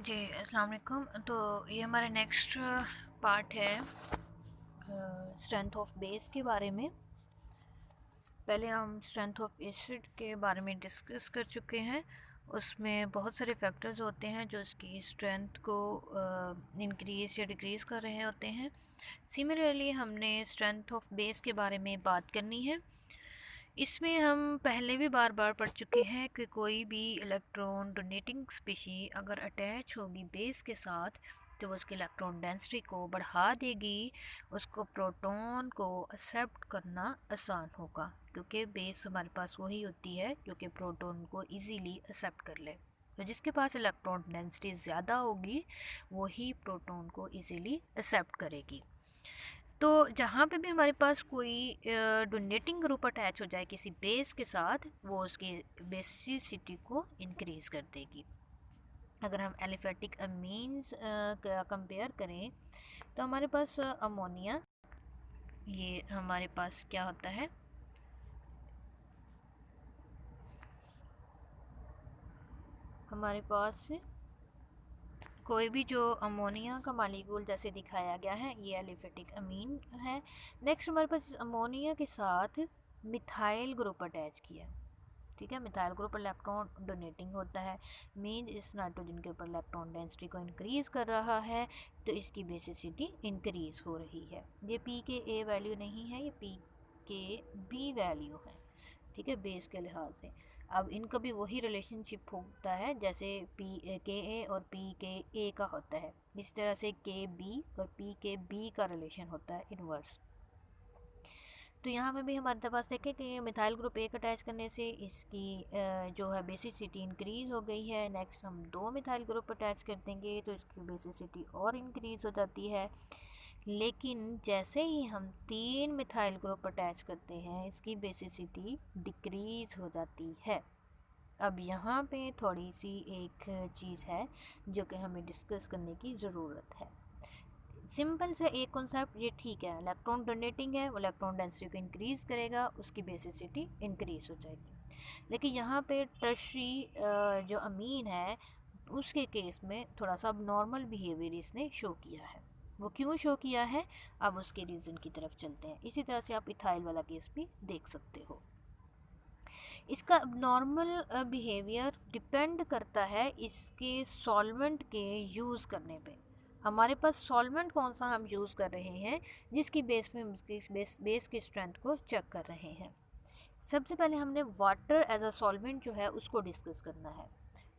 जी, अस्सलाम वालेकुम। तो ये हमारा नेक्स्ट पार्ट है स्ट्रेंथ ऑफ बेस के बारे में। पहले हम स्ट्रेंथ ऑफ एसिड के बारे में डिस्कस कर चुके हैं। उसमें बहुत सारे फैक्टर्स होते हैं जो इसकी स्ट्रेंथ को इंक्रीज़ या डिक्रीज़ कर रहे होते हैं। सिमिलरली हमने स्ट्रेंथ ऑफ बेस के बारे में बात करनी है। इसमें हम पहले भी बार बार पढ़ चुके हैं कि कोई भी इलेक्ट्रॉन डोनेटिंग स्पीशी अगर अटैच होगी बेस के साथ तो वो उसकी इलेक्ट्रॉन डेंसिटी को बढ़ा देगी, उसको प्रोटॉन को एक्सेप्ट करना आसान होगा क्योंकि बेस हमारे पास वही होती है जो कि प्रोटॉन को इजीली एक्सेप्ट कर ले। तो जिसके पास इलेक्ट्रॉन डेंसिटी ज़्यादा होगी वही प्रोटॉन को इजीली एक्सेप्ट करेगी। तो जहाँ पे भी हमारे पास कोई डोनेटिंग ग्रुप अटैच हो जाए किसी बेस के साथ, वो उसकी बेसिसिटी को इंक्रीज़ कर देगी। अगर हम एलिफेटिक अमीन्स का कंपेयर करें तो हमारे पास अमोनिया, ये हमारे पास क्या होता है, हमारे पास कोई भी जो अमोनिया का मालिक्यूल जैसे दिखाया गया है ये एलिफेटिक अमीन है। नेक्स्ट हमारे पास अमोनिया के साथ मिथाइल ग्रुप अटैच किया, ठीक है। मिथाइल ग्रुप इलेक्ट्रॉन डोनेटिंग होता है, मीन इस नाइट्रोजन के ऊपर इलेक्ट्रॉन डेंसिटी को इंक्रीज़ कर रहा है तो इसकी बेसिसिटी इंक्रीज़ हो रही है। ये पी के ए वैल्यू नहीं है, ये पी के बी वैल्यू है, ठीक है, बेस के लिहाज से। अब इनका भी वही रिलेशनशिप होता है जैसे पी के ए और पी के ए का होता है, इस तरह से के बी और पी के बी का रिलेशन होता है इनवर्स। तो यहाँ पे भी हमारे पास देखें कि मिथाइल ग्रुप एक अटैच करने से इसकी जो है बेसिसिटी इंक्रीज़ हो गई है। नेक्स्ट हम दो मिथाइल ग्रुप अटैच कर देंगे तो इसकी बेसिसिटी और इंक्रीज़ हो जाती है। लेकिन जैसे ही हम तीन मिथाइल ग्रुप अटैच करते हैं इसकी बेसिसिटी डिक्रीज़ हो जाती है। अब यहाँ पे थोड़ी सी एक चीज़ है जो कि हमें डिस्कस करने की ज़रूरत है। सिंपल सा एक कॉन्सेप्ट ये ठीक है, इलेक्ट्रॉन डोनेटिंग है, वो इलेक्ट्रॉन डेंसिटी को इंक्रीज़ करेगा, उसकी बेसिसिटी इंक्रीज़ हो जाएगी। लेकिन यहाँ पे टर्शरी जो अमीन है उसके केस में थोड़ा सा अब नॉर्मल बिहेवियर इसने शो किया है। वो क्यों शो किया है, अब उसके रीज़न की तरफ चलते हैं। इसी तरह से आप इथाइल वाला केस भी देख सकते हो। इसका नॉर्मल बिहेवियर डिपेंड करता है इसके सॉल्वेंट के यूज़ करने पे। हमारे पास सॉल्वेंट कौन सा हम यूज़ कर रहे हैं जिसकी बेस में हम उसकी बेस की स्ट्रेंथ को चेक कर रहे हैं। सबसे पहले हमने वाटर एज अ सॉल्वेंट जो है उसको डिस्कस करना है।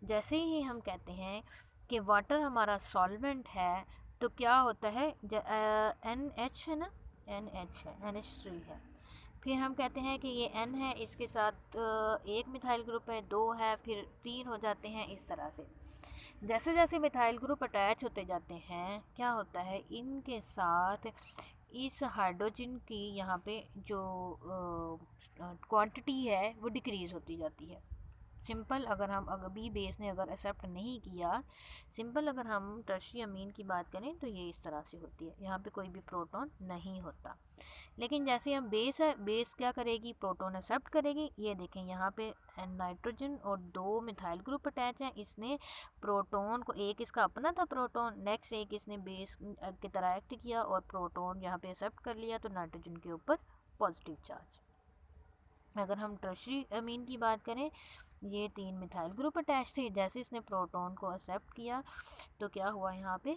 जैसे ही हम कहते हैं कि वाटर हमारा सॉल्वेंट है तो क्या होता है, एन एच है ना, एन एच है, NH3 है। फिर हम कहते हैं कि ये N है, इसके साथ एक मिथाइल ग्रुप है, दो है, फिर तीन हो जाते हैं। इस तरह से जैसे जैसे मिथाइल ग्रुप अटैच होते जाते हैं क्या होता है, इनके साथ इस हाइड्रोजन की यहाँ पे जो क्वांटिटी है वो डिक्रीज़ होती जाती है। सिंपल अगर हम अगर बी बेस ने अगर एक्सेप्ट नहीं किया, सिंपल अगर हम टर्शियरी अमीन की बात करें तो ये इस तरह से होती है, यहाँ पे कोई भी प्रोटॉन नहीं होता। लेकिन जैसे हम बेस है, बेस क्या करेगी, प्रोटॉन एक्सेप्ट करेगी। ये देखें यहाँ पे नाइट्रोजन और दो मिथाइल ग्रुप अटैच हैं, इसने प्रोटॉन को, एक इसका अपना था प्रोटॉन, नेक्स्ट एक इसने बेस की तरह एक्ट किया और प्रोटॉन यहाँ पे एक्सेप्ट कर लिया तो नाइट्रोजन के ऊपर पॉजिटिव चार्ज। अगर हम टर्शियरी अमीन की बात करें, ये तीन मिथाइल ग्रुप अटैच थे, जैसे इसने प्रोटॉन को एक्सेप्ट किया तो क्या हुआ, यहाँ पे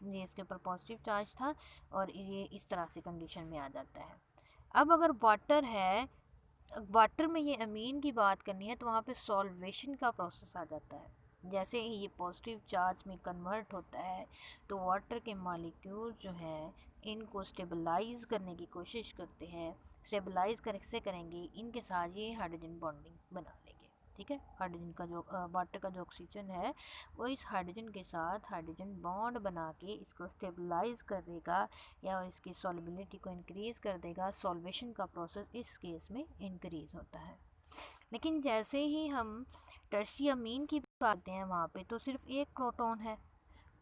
ये इसके ऊपर पॉजिटिव चार्ज था और ये इस तरह से कंडीशन में आ जाता है। अब अगर वाटर है, वाटर में ये अमीन की बात करनी है तो वहाँ पे सॉल्वेशन का प्रोसेस आ जाता है। जैसे ही ये पॉजिटिव चार्ज में कन्वर्ट होता है तो वाटर के मॉलिक्यूल जो हैं इनको स्टेबलाइज करने की कोशिश करते हैं। स्टेबलाइज कैसे करेंगे, इनके साथ ये हाइड्रोजन बॉन्डिंग बना लेंगे, ठीक है। हाइड्रोजन का जो वाटर का जो ऑक्सीजन है वो इस हाइड्रोजन के साथ हाइड्रोजन बॉन्ड बना के इसको स्टेबलाइज कर देगा या इसकी सॉल्युबिलिटी को इंक्रीज़ कर देगा। सॉल्वेशन का प्रोसेस इस केस में इंक्रीज़ होता है। लेकिन जैसे ही हम टर्शियरी अमीन की बात करते हैं वहाँ पे तो सिर्फ एक प्रोटॉन है।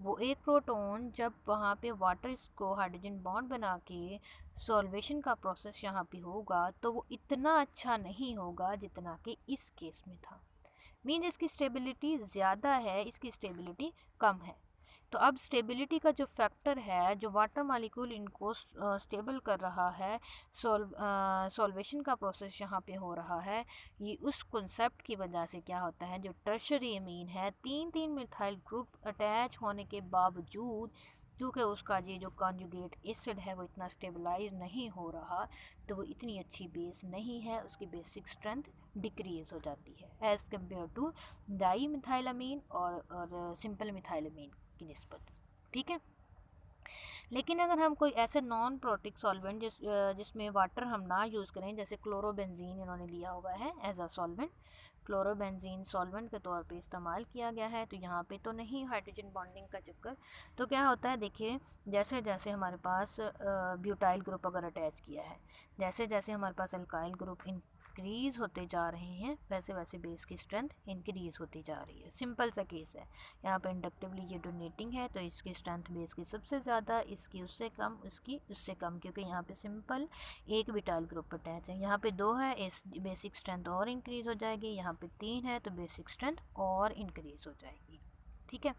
वो एक प्रोटॉन जब वहाँ पे वाटर इसको हाइड्रोजन बॉन्ड बना के सॉल्वेशन का प्रोसेस यहाँ पे होगा तो वो इतना अच्छा नहीं होगा जितना कि इस केस में था। मीन्स इसकी स्टेबिलिटी ज़्यादा है, इसकी स्टेबिलिटी कम है। तो अब स्टेबिलिटी का जो फैक्टर है, जो वाटर मालिक्यूल इनको स्टेबल कर रहा है, सॉल्वेशन का प्रोसेस यहाँ पे हो रहा है, ये उस कॉन्सेप्ट की वजह से क्या होता है, जो टर्शरी अमीन है, तीन तीन मिथाइल ग्रुप अटैच होने के बावजूद, क्योंकि उसका ये जो कॉन्जुगेट एसिड है वो इतना स्टेबलाइज नहीं हो रहा, तो वो इतनी अच्छी बेस नहीं है, उसकी बेसिक स्ट्रेंथ डिक्रीज हो जाती है एज़ कम्पेयर टू डाई मिथाइलामीन और सिंपल मिथाइलामीन की निस्बत। ठीक है। लेकिन अगर हम कोई ऐसे नॉन प्रोटिक सॉल्वेंट जिसमें वाटर हम ना यूज़ करें, जैसे क्लोरोबेंजीन इन्होंने लिया हुआ है as a solvent, chlorobenzene solvent के तौर पे इस्तेमाल किया गया है, तो यहाँ पे तो नहीं हाइड्रोजन बॉन्डिंग का चक्कर। तो क्या होता है, देखिए जैसे जैसे हमारे पास ब्यूटाइल ग्रुप अगर अटैच किया है, जैसे जैसे हमारे पास अल्काइल ग्रुप इंक्रीज़ होते जा रहे हैं, वैसे वैसे बेस की स्ट्रेंथ इंक्रीज़ होती जा रही है। सिंपल सा केस है, यहाँ पे इंडक्टिवली ये डोनेटिंग है, तो इसकी स्ट्रेंथ बेस की सबसे ज़्यादा, इसकी उससे कम, उसकी उससे कम, क्योंकि यहाँ पे सिंपल एक ब्यूटाइल ग्रुप अटैच है। यहाँ पे 2 है, इस बेसिक स्ट्रेंथ और इंक्रीज़ हो जाएगी, यहाँ पे 3 है तो बेसिक स्ट्रेंथ और इंक्रीज़ हो जाएगी। ठीक है।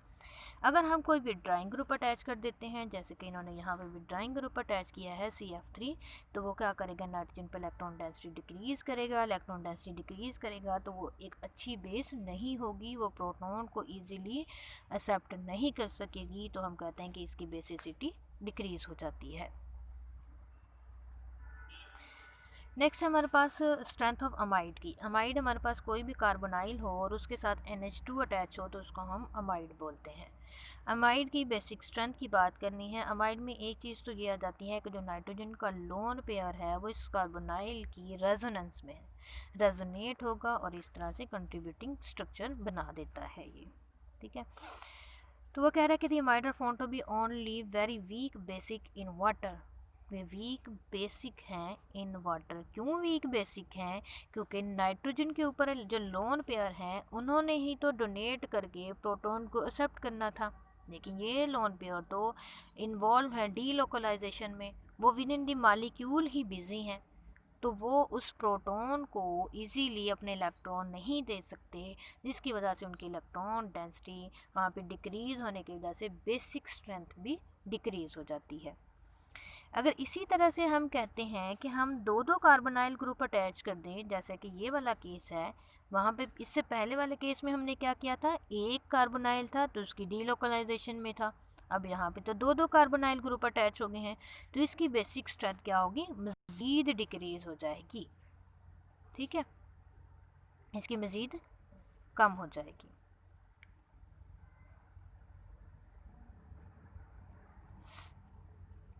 अगर हम कोई विड्राइंग ग्रुप अटैच कर देते हैं, जैसे कि इन्होंने यहाँ पे विड्राइंग ग्रुप अटैच किया है CF3, तो वो क्या करेगा, नाइट्रोजन पर इलेक्ट्रॉन डेंसिटी डिक्रीज़ करेगा। इलेक्ट्रॉन डेंसिटी डिक्रीज़ करेगा तो वो एक अच्छी बेस नहीं होगी, वो प्रोटॉन को ईजिली एक्सेप्ट नहीं कर सकेगी, तो हम कहते हैं कि इसकी बेसिसिटी डिक्रीज़ हो जाती है। नेक्स्ट हमारे पास स्ट्रेंथ ऑफ अमाइड की। अमाइड हमारे पास कोई भी कार्बोनाइल हो और उसके साथ NH2 अटैच हो तो उसको हम अमाइड बोलते हैं। अमाइड की बेसिक स्ट्रेंथ की बात करनी है, अमाइड में एक चीज़ तो ये आ जाती है कि जो नाइट्रोजन का लोन पेयर है वो इस कार्बोनाइल की रेजोनेंस में रेजोनेट होगा और इस तरह से कंट्रीब्यूटिंग स्ट्रक्चर बना देता है ये। ठीक है। तो वो कह रहा है कि the amide are found to be only very weak basic in water. वे वीक बेसिक हैं इन वाटर। क्यों वीक बेसिक हैं? क्योंकि नाइट्रोजन के ऊपर जो लोन पेयर हैं उन्होंने ही तो डोनेट करके प्रोटॉन को एक्सेप्ट करना था, लेकिन ये लोन पेयर तो इन्वॉल्व है डीलोकलाइजेशन में, वो with in the molecule he busy हैं, तो वो उस प्रोटॉन को इजीली अपने इलेक्ट्रॉन नहीं दे सकते, जिसकी वजह से उनकी इलेक्ट्रॉन डेंसिटी वहाँ पे डिक्रीज़ होने की वजह से बेसिक स्ट्रेंथ भी डिक्रीज़ हो जाती है। अगर इसी तरह से हम कहते हैं कि हम दो दो कार्बोनाइल ग्रुप अटैच कर दें, जैसे कि ये वाला केस है, वहाँ पे इससे पहले वाले केस में हमने क्या किया था, एक कार्बोनाइल था तो उसकी डीलोकलाइजेशन में था, अब यहाँ पे तो दो दो कार्बोनाइल ग्रुप अटैच हो गए हैं, तो इसकी बेसिक स्ट्रेंथ क्या होगी, मज़ीद डिक्रीज़ हो जाएगी। ठीक है, इसकी मज़ीद कम हो जाएगी।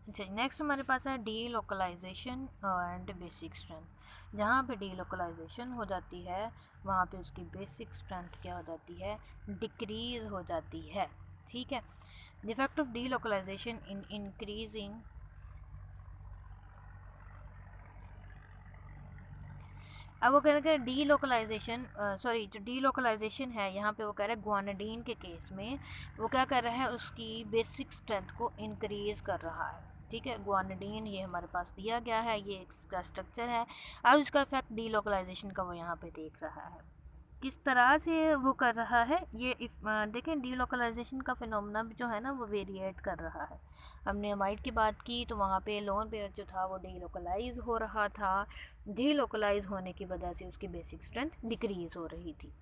अच्छा, नेक्स्ट हमारे पास है delocalisation and basic strength. जहाँ पे डी लोकलाइजेशन हो जाती है वहाँ पे उसकी बेसिक स्ट्रेंथ क्या हो जाती है, डिक्रीज़ हो जाती है। ठीक है। The effect of delocalisation in increasing, अब वो कह रहे हैं डी लोकलाइजेशन, सॉरी जो डी लोकलाइजेशन है यहाँ पे वो कह रहे हैं ग्वानिडीन के केस में वो क्या कर रहा है, उसकी बेसिक स्ट्रेंथ को इंक्रीज़ कर रहा है। ठीक है, ग्वानिडीन ये हमारे पास दिया गया है, ये इसका स्ट्रक्चर है। अब इसका इफेक्ट डी लोकलाइजेशन का वो यहाँ पे देख रहा है, किस तरह से वो कर रहा है ये। देखें डीलोकलाइजेशन का फिनोमेना जो है ना वो वेरिएट कर रहा है। हमने अमाइड की बात की तो वहाँ पे लोन पेयर जो था वो डीलोकलाइज हो रहा था, डीलोकलाइज होने की वजह से उसकी बेसिक स्ट्रेंथ डिक्रीज़ हो रही थी।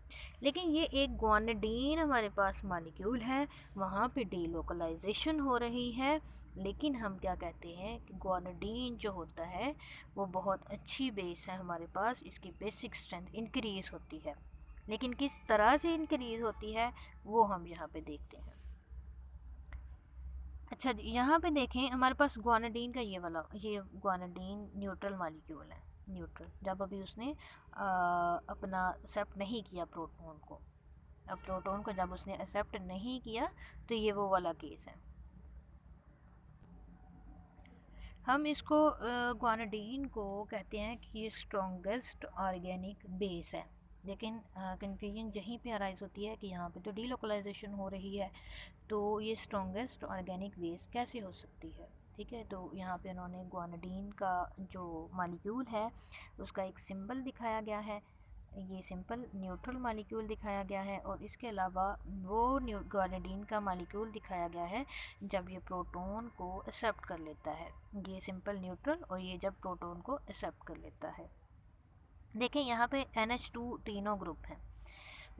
लेकिन ये एक ग्वानिडीन हमारे पास मॉलिक्यूल है, वहाँ पे डीलोकलाइजेशन हो रही है, लेकिन हम क्या कहते हैं कि ग्वानिडीन जो होता है वो बहुत अच्छी बेस है हमारे पास, इसकी बेसिक स्ट्रेंथ इंक्रीज़ होती है, लेकिन किस तरह से इंक्रीज़ होती है वो हम यहाँ पे देखते हैं। अच्छा जी, यहाँ पे देखें हमारे पास ग्वानिडीन का ये ग्वानिडीन न्यूट्रल मॉलिक्यूल है। न्यूट्रल, जब अभी उसने अपना एक्सेप्ट नहीं किया प्रोटॉन को, अब प्रोटॉन को जब उसने एक्सेप्ट नहीं किया तो ये वो वाला केस है। हम इसको ग्वानिडीन को कहते हैं कि ये स्ट्रॉन्गेस्ट ऑर्गेनिक बेस है, लेकिन कंफ्यूजन यहीं पे अराइज होती है कि यहाँ पे तो डीलोकलाइजेशन हो रही है, तो ये स्ट्रॉन्गेस्ट ऑर्गेनिक बेस कैसे हो सकती है। ठीक है, तो यहाँ पे उन्होंने ग्वानिडीन का जो मॉलिक्यूल है उसका एक सिंबल दिखाया गया है, ये सिंपल न्यूट्रल मॉलिक्यूल दिखाया गया है, और इसके अलावा वो ग्वानिडीन का मॉलिक्यूल दिखाया गया है जब ये प्रोटॉन को एक्सेप्ट कर लेता है। ये सिंपल न्यूट्रल, और ये जब प्रोटॉन को एक्सेप्ट कर लेता है। देखिए यहाँ पे NH2 तीनों ग्रुप हैं,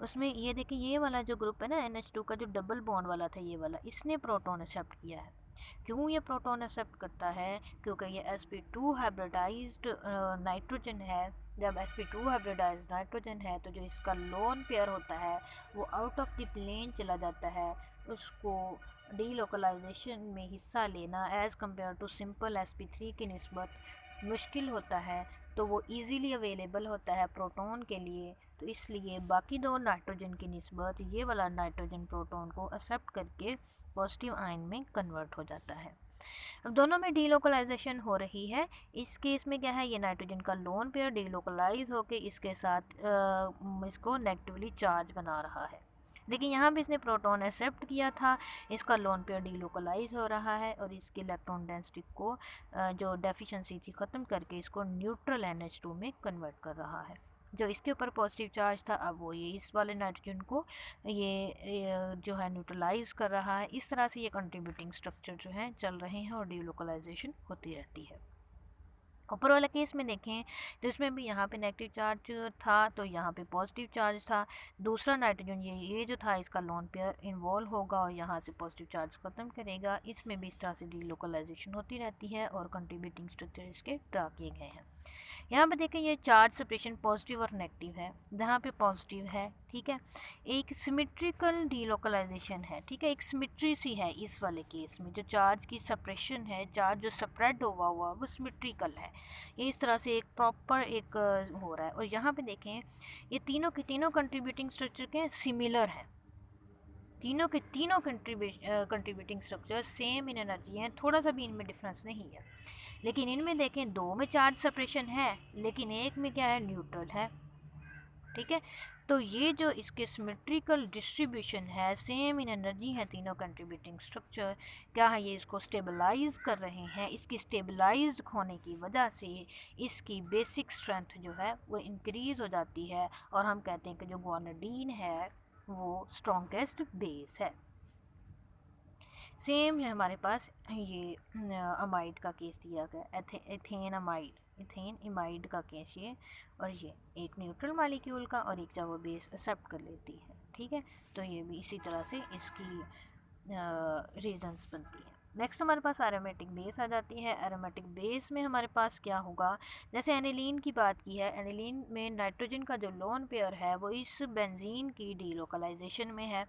उसमें ये देखिए ये वाला जो ग्रुप है ना NH2 का, जो डबल बॉन्ड वाला था ये वाला, इसने प्रोटॉन एक्सेप्ट किया है। क्यों ये प्रोटॉन एक्सेप्ट करता है? क्योंकि ये sp2 हाइब्रिडाइज्ड नाइट्रोजन है। जब sp2 हाइब्रिडाइज्ड नाइट्रोजन है तो जो इसका लोन पेयर होता है वो आउट ऑफ द प्लेन चला जाता है। उसको डीलोकलाइजेशन में हिस्सा लेना as compare to simple sp3 की निस्बत मुश्किल होता है, तो वो इजीली अवेलेबल होता है प्रोटॉन के लिए। तो इसलिए बाकी दो नाइट्रोजन की निस्बत ये वाला नाइट्रोजन प्रोटॉन को एक्सेप्ट करके पॉजिटिव आयन में कन्वर्ट हो जाता है। अब दोनों में डीलोकलाइजेशन हो रही है। इस केस में क्या है, ये नाइट्रोजन का लोन पेयर डीलोकलाइज होकर इसके साथ इसको नेगेटिवली चार्ज बना रहा है। देखिए यहाँ भी इसने प्रोटॉन एक्सेप्ट किया था, इसका लोन पेयर डीलोकलाइज हो रहा है और इसकी इलेक्ट्रॉन डेंसिटी को जो डेफिशिएंसी थी ख़त्म करके इसको न्यूट्रल NH2 में कन्वर्ट कर रहा है। जो इसके ऊपर पॉजिटिव चार्ज था अब वो ये इस वाले नाइट्रोजन को ये जो है न्यूट्रलाइज कर रहा है। इस तरह से ये कंट्रीब्यूटिंग स्ट्रक्चर जो है चल रहे हैं और डीलोकलाइजेशन होती रहती है। ऊपर वाला केस में देखें तो इसमें भी यहाँ पे नेगेटिव चार्ज था तो यहाँ पे पॉजिटिव चार्ज था। दूसरा नाइट्रोजन ये जो था इसका लोन पेयर इन्वॉल्व होगा और यहाँ से पॉजिटिव चार्ज ख़त्म करेगा। इसमें भी इस तरह से डीलोकलाइजेशन होती रहती है और कंट्रीब्यूटिंग स्ट्रक्चर इसके ड्रा किए गए हैं। यहाँ पे देखें ये चार्ज सेपरेशन पॉजिटिव और नेगेटिव है। जहाँ पे पॉजिटिव है, ठीक है, एक सिमेट्रिकल डीलोकलाइजेशन है, ठीक है, एक सिमेट्री सी है इस वाले केस में। जो चार्ज की सेपरेशन है, चार्ज जो स्प्रेड हुआ वो सिमेट्रिकल है। ये इस तरह से एक प्रॉपर एक हो रहा है। और यहाँ पे देखें ये तीनों के तीनों कंट्रीब्यूटिंग स्ट्रक्चर के सिमिलर हैं। तीनों के तीनों contributing structure same in energy हैं, थोड़ा सा भी इनमें डिफरेंस नहीं है। लेकिन इनमें देखें दो में चार्ज सेपरेशन है लेकिन एक में क्या है, न्यूट्रल है, ठीक है। तो ये जो इसके सिमेट्रिकल डिस्ट्रीब्यूशन है, सेम इन एनर्जी है तीनों कंट्रीब्यूटिंग स्ट्रक्चर, क्या है, ये इसको स्टेबलाइज कर रहे हैं। इसकी स्टेबलाइज्ड होने की वजह से इसकी बेसिक स्ट्रेंथ जो है वो इंक्रीज़ हो जाती है और हम कहते हैं कि जो ग्वानिडीन है वो स्ट्रॉन्गेस्ट बेस है। सेम है हमारे पास ये अमाइड का केस दिया गया, इथेन इमाइड का केस ये, और ये एक न्यूट्रल मॉलिक्यूल का और एक जब वो बेस एक्सेप्ट कर लेती है, ठीक है। तो ये भी इसी तरह से इसकी रीजंस बनती है। नेक्स्ट हमारे पास एरोमेटिक बेस आ जाती है। एरोमेटिक बेस में हमारे पास क्या होगा, जैसे एनिलीन की बात की है, एनिलीन में नाइट्रोजन का जो लोन पेयर है वो इस बेंजीन की डीलोकलाइजेशन में है।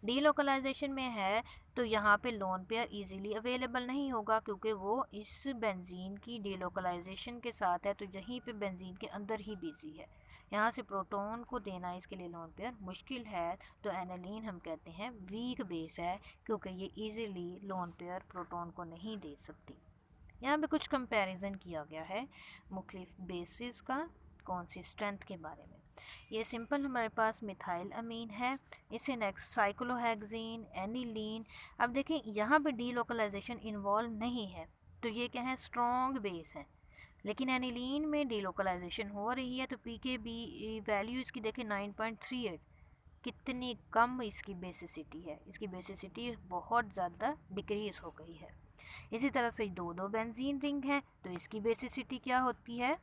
डीलोकलाइजेशन में है तो यहाँ पे लोन पेयर इजीली अवेलेबल नहीं होगा क्योंकि वो इस बेंजीन की डीलोकलाइजेशन के साथ है, तो यहीं पे बेंजीन के अंदर ही बिजी है। यहाँ से प्रोटॉन को देना इसके लिए लोन पेयर मुश्किल है, तो एनालीन हम कहते हैं वीक बेस है क्योंकि ये इजीली लोन पेयर प्रोटॉन को नहीं दे सकती। यहाँ पे कुछ कंपैरिजन किया गया है मुख्तलिफ बेसिस का, कौन सी स्ट्रेंथ के बारे में। ये सिंपल हमारे पास मिथाइल अमीन है, इसे नेक्स्ट साइक्लोहेक्सीन, एनिलीन। अब देखें यहाँ पे डीलोकलाइजेशन इन्वॉल्व नहीं है तो ये क्या है, स्ट्रॉन्ग बेस है। लेकिन एनिलीन में डीलोकलाइजेशन हो रही है तो पीकेबी वैल्यू इसकी देखें 9.38, कितनी कम इसकी बेसिसिटी है। इसकी बेसिसिटी बहुत ज़्यादा डिक्रीज़ हो गई है। इसी तरह से दो बेंजीन रिंग हैं तो इसकी बेसिसिटी क्या होती है,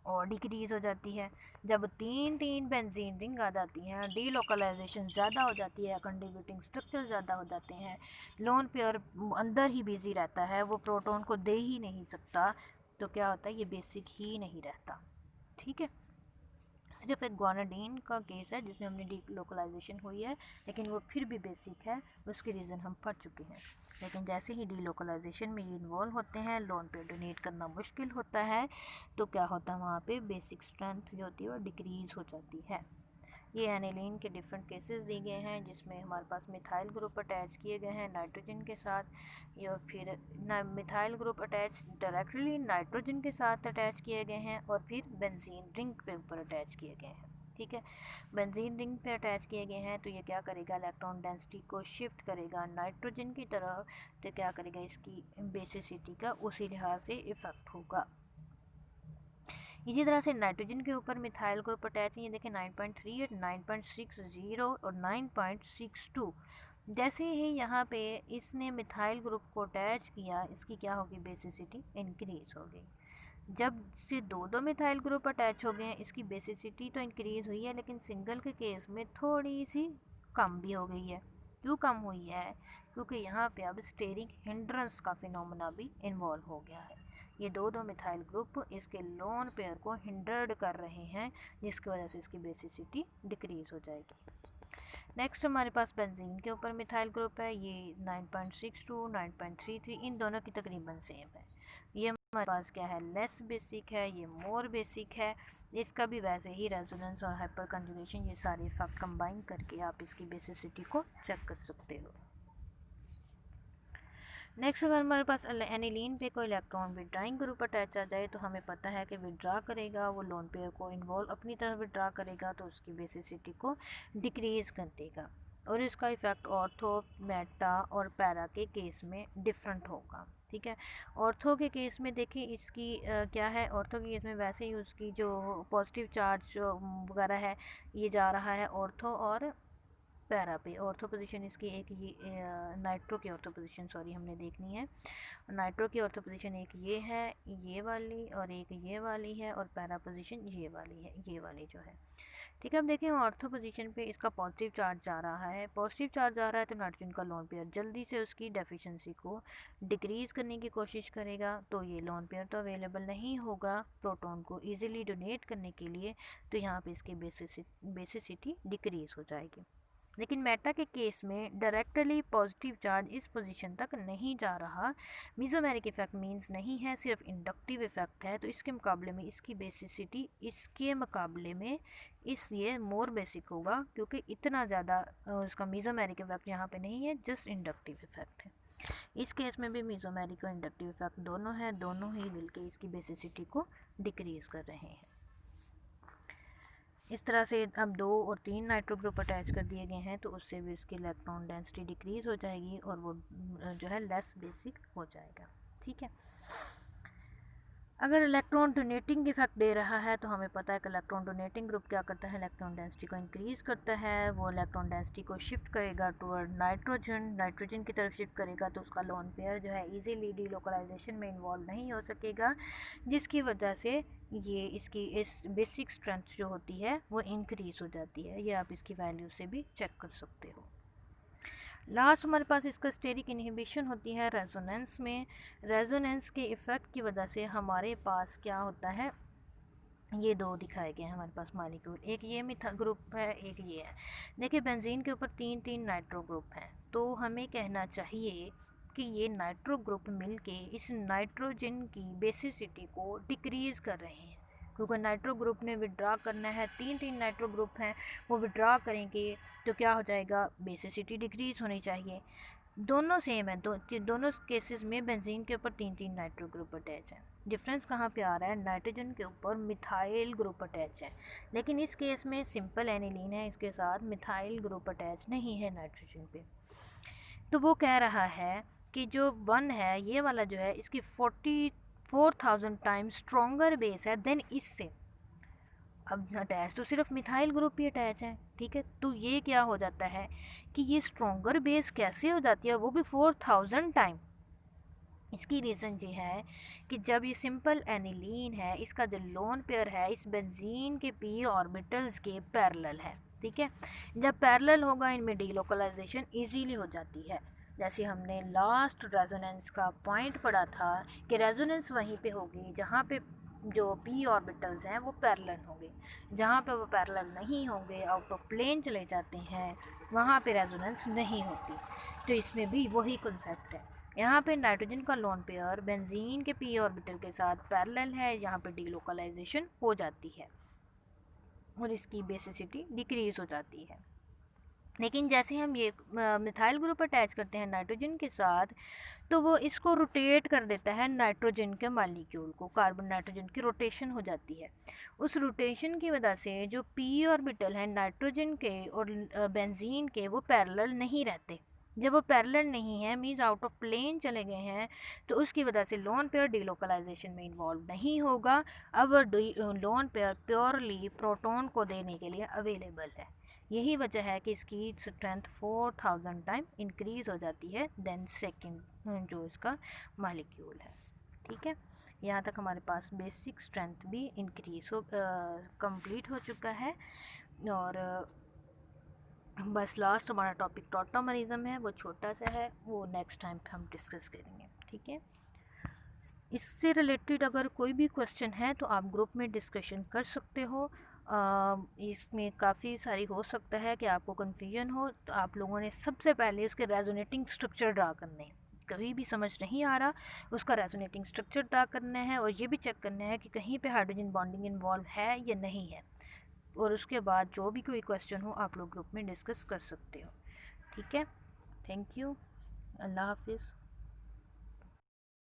और डिक्रीज़ हो जाती है। जब तीन बेंजीन रिंग आ जाती हैं डीलोकलाइजेशन ज़्यादा हो जाती है, कंट्रीब्यूटिंग स्ट्रक्चर ज़्यादा हो जाते हैं, लोन पेयर अंदर ही बिजी रहता है, वो प्रोटॉन को दे ही नहीं सकता, तो क्या होता है, ये बेसिक ही नहीं रहता, ठीक है। सिर्फ एक ग्वानिडीन का केस है जिसमें हमने डीलोकलाइजेशन हुई है लेकिन वो फिर भी बेसिक है, उसके रीज़न हम पढ़ चुके हैं। लेकिन जैसे ही डीलोकलाइजेशन में ये इन्वॉल्व होते हैं, लोन पे डोनेट करना मुश्किल होता है, तो क्या होता है वहाँ पे बेसिक स्ट्रेंथ जो होती है वो डिक्रीज़ हो जाती है। ये एनिलीन के डिफरेंट केसेस दिए गए हैं जिसमें हमारे पास मिथाइल ग्रुप अटैच किए गए हैं नाइट्रोजन के साथ, या फिर methyl group attach directly nitrogen के साथ अटैच किए गए हैं और फिर बेंजीन रिंग पे ऊपर अटैच किए गए हैं, ठीक है। बेंजीन रिंग पे अटैच किए गए हैं तो ये क्या करेगा, इलेक्ट्रॉन डेंसिटी को शिफ्ट करेगा नाइट्रोजन की तरफ, तो क्या करेगा, इसकी बेसिसिटी का उसी लिहाज से इफ़ेक्ट होगा। इसी तरह से नाइट्रोजन के ऊपर मिथाइल ग्रुप अटैच है, ये देखें 9.38, 9.60 और 9.62। जैसे ही यहाँ पे इसने मिथाइल ग्रुप को अटैच किया, इसकी क्या होगी, बेसिसिटी इंक्रीज हो गई। जब से दो मिथाइल ग्रुप अटैच हो गए हैं, इसकी बेसिसिटी तो इंक्रीज़ हुई है, लेकिन सिंगल के केस में थोड़ी सी कम भी हो गई है। क्यों कम हुई है? क्योंकि यहाँ पे अब स्टेरिक हिंड्रेंस का फिनोमेना भी इन्वॉल्व हो गया है। ये दो मिथाइल ग्रुप इसके लोन पेयर को हिंडर्ड कर रहे हैं, जिसकी वजह से इसकी बेसिसिटी डिक्रीज़ हो जाएगी। नेक्स्ट हमारे पास बेंजीन के ऊपर मिथाइल ग्रुप है, ये 9.62, 9.33, इन दोनों की तकरीबन सेम है। ये हमारे पास क्या है, लेस बेसिक है, ये मोर बेसिक है। इसका भी वैसे ही रेजोनेंस और हाइपर कंजुगेशन, ये सारे फैक्ट कंबाइन करके आप इसकी बेसिसिटी को चेक कर सकते हो। नेक्स्ट अगर हमारे पास एनिलीन पे कोई इलेक्ट्रॉन विड्राइंग ग्रुप अटैच आ जाए, तो हमें पता है कि विड्रा करेगा, वो लोन पेयर को इन्वॉल्व अपनी तरफ विड्रा करेगा, तो उसकी बेसिसिटी को डिक्रीज़ कर देगा, और इसका इफ़ेक्ट ऑर्थो, मेटा और पैरा के केस में डिफरेंट होगा। ठीक है, ऑर्थो के केस में देखिए इसकी क्या है, ऑर्थो के केस में वैसे ही उसकी जो पॉजिटिव चार्ज वगैरह है, ये जा रहा है ऑर्थो और पैरा पे। ऑर्थो पोजीशन इसकी एक ये नाइट्रो की ऑर्थो पोजीशन सॉरी हमने देखनी है। नाइट्रो की ऑर्थो पोजीशन एक ये है, ये वाली, और एक ये वाली है, और पैरा पोजीशन ये वाली है, ये वाली जो है। ठीक है, अब देखें ऑर्थो पोजीशन पे इसका पॉजिटिव चार्ज जा रहा है, पॉजिटिव चार्ज जा रहा है, तो नाइट्रोजन का लोन पेयर जल्दी से उसकी डेफिशिएंसी को डिक्रीज़ करने की कोशिश करेगा, तो ये लोन पेयर तो अवेलेबल नहीं होगा प्रोटॉन को ईजिली डोनेट करने के लिए, तो यहाँ पे इसकी बेसिसिटी डिक्रीज़ हो जाएगी। लेकिन मेटा के केस में डायरेक्टली पॉजिटिव चार्ज इस पोजीशन तक नहीं जा रहा, मीज़ोमेरिक इफ़ेक्ट मींस नहीं है, सिर्फ इंडक्टिव इफ़ेक्ट है, तो इसके मुकाबले में इसकी बेसिसिटी इसके मुकाबले में ये मोर बेसिक होगा, क्योंकि इतना ज़्यादा उसका मीज़ोमेरिक इफ़ेक्ट यहाँ पे नहीं है, जस्ट इंडक्टिव इफ़ेक्ट है। इस केस में भी मीज़ोमेरिक और इंडक्टिव इफ़ेक्ट दोनों है, दोनों ही मिलके इसकी बेसिसिटी को डिक्रीज़ कर रहे हैं। इस तरह से अब 2 और 3 नाइट्रो ग्रुप अटैच कर दिए गए हैं, तो उससे भी उसकी इलेक्ट्रॉन डेंसिटी डिक्रीज़ हो जाएगी, और वो जो है लेस बेसिक हो जाएगा। ठीक है, अगर इलेक्ट्रॉन डोनेटिंग इफेक्ट दे रहा है, तो हमें पता है कि इलेक्ट्रॉन डोनेटिंग ग्रुप क्या करता है, इलेक्ट्रॉन डेंसिटी को इंक्रीज़ करता है, वो इलेक्ट्रॉन डेंसिटी को शिफ्ट करेगा टुवर्ड नाइट्रोजन की तरफ शिफ्ट करेगा, तो उसका लोन पेयर जो है इजीली डीलोकलाइजेशन में इन्वॉल्व नहीं हो सकेगा, जिसकी वजह से ये इसकी इस बेसिक स्ट्रेंथ जो होती है वो इंक्रीज़ हो जाती है। ये आप इसकी वैल्यू से भी चेक कर सकते हो। लास्ट हमारे पास इसका स्टेरिक इनहिबिशन होती है रेजोनेंस में। रेजोनेंस के इफ़ेक्ट की वजह से हमारे पास क्या होता है, ये 2 दिखाए गए हैं हमारे पास मॉलिक्यूल, एक ये मिथा ग्रुप है, एक ये है। देखिए बेंजीन के ऊपर 3 नाइट्रो ग्रुप हैं, तो हमें कहना चाहिए कि ये नाइट्रो ग्रुप मिलके इस नाइट्रोजन की बेसिसिटी को डिक्रीज़ कर रहे हैं, क्योंकि नाइट्रो ग्रुप ने विड्रा करना है, 3 नाइट्रो ग्रुप हैं, वो विड्रा करेंगे, तो क्या हो जाएगा, बेसिसिटी डिक्रीज़ होनी चाहिए। दोनों सेम है, दोनों केसेस में बेंजीन के ऊपर 3 नाइट्रो ग्रुप अटैच है। डिफरेंस कहाँ पे आ रहा है, नाइट्रोजन के ऊपर मिथाइल ग्रुप अटैच है, लेकिन इस केस में सिंपल एनिलीन है, इसके साथ मिथाइल ग्रुप अटैच नहीं है नाइट्रोजन पे। तो वो कह रहा है कि जो 1 है, ये वाला जो है, इसकी 44,000 टाइम्स स्ट्रॉन्गर बेस है देन इससे। अब अटैच तो सिर्फ मिथाइल ग्रुप ही अटैच है, ठीक है, तो ये क्या हो जाता है कि ये स्ट्रॉन्गर बेस कैसे हो जाती है, वो भी 4000 टाइम। इसकी रीज़न ये है कि जब ये सिंपल एनिलीन है, इसका जो लोन पेयर है इस बेंजीन के पी ऑर्बिटल्स के पैरेलल है। ठीक है, जब पैरेलल होगा इनमें डीलोकलाइजेशन इजीली हो जाती है। जैसे हमने लास्ट रेजोनेंस का पॉइंट पढ़ा था कि रेजोनेंस वहीं पे होगी जहाँ पे जो पी ऑर्बिटल्स हैं वो पैरेलल होंगे, जहाँ पे वो पैरेलल नहीं होंगे, आउट ऑफ प्लेन चले जाते हैं, वहाँ पे रेजोनेंस नहीं होती। तो इसमें भी वही कॉन्सेप्ट है, यहाँ पे नाइट्रोजन का लोन पेयर बेंजीन के पी ऑर्बिटल के साथ पैरेलल है, यहाँ पे डीलोकलाइजेशन हो जाती है और इसकी बेसिसिटी डिक्रीज़ हो जाती है। लेकिन जैसे हम ये मिथाइल ग्रुप अटैच करते हैं नाइट्रोजन के साथ, तो वो इसको रोटेट कर देता है नाइट्रोजन के मॉलिक्यूल को, कार्बन नाइट्रोजन की रोटेशन हो जाती है। उस रोटेशन की वजह से जो पी ऑर्बिटल हैं नाइट्रोजन के और बेंजीन के, वो पैरेलल नहीं रहते, जब वो पैरेलल नहीं है मीन्स आउट ऑफ प्लेन चले गए हैं, तो उसकी वजह से लोन पेयर डीलोकलाइजेशन में इन्वॉल्व नहीं होगा। अब लोन पेयर प्योरली प्रोटॉन को देने के लिए अवेलेबल है। यही वजह है कि इसकी स्ट्रेंथ 4000 टाइम इंक्रीज़ हो जाती है देन सेकंड जो इसका मालिक्यूल है। ठीक है, यहाँ तक हमारे पास बेसिक स्ट्रेंथ भी इंक्रीज हो कंप्लीट हो चुका है। और बस लास्ट हमारा टॉपिक टॉटोमरिज्म है, वो छोटा सा है, वो नेक्स्ट टाइम पे हम डिस्कस करेंगे। ठीक है, इससे रिलेटेड अगर कोई भी क्वेश्चन है तो आप ग्रुप में डिस्कशन कर सकते हो। इसमें काफ़ी सारी हो सकता है कि आपको कन्फ्यूजन हो, तो आप लोगों ने सबसे पहले इसके रेजोनेटिंग स्ट्रक्चर ड्रा करने हैं। कहीं भी समझ नहीं आ रहा, उसका रेजोनेटिंग स्ट्रक्चर ड्रा करना है और ये भी चेक करना है कि कहीं पे हाइड्रोजन बॉन्डिंग इन्वॉल्व है या नहीं है। और उसके बाद जो भी कोई क्वेश्चन हो आप लोग ग्रुप में डिस्कस कर सकते हो। ठीक है, थैंक यू, अल्लाह हाफिज़।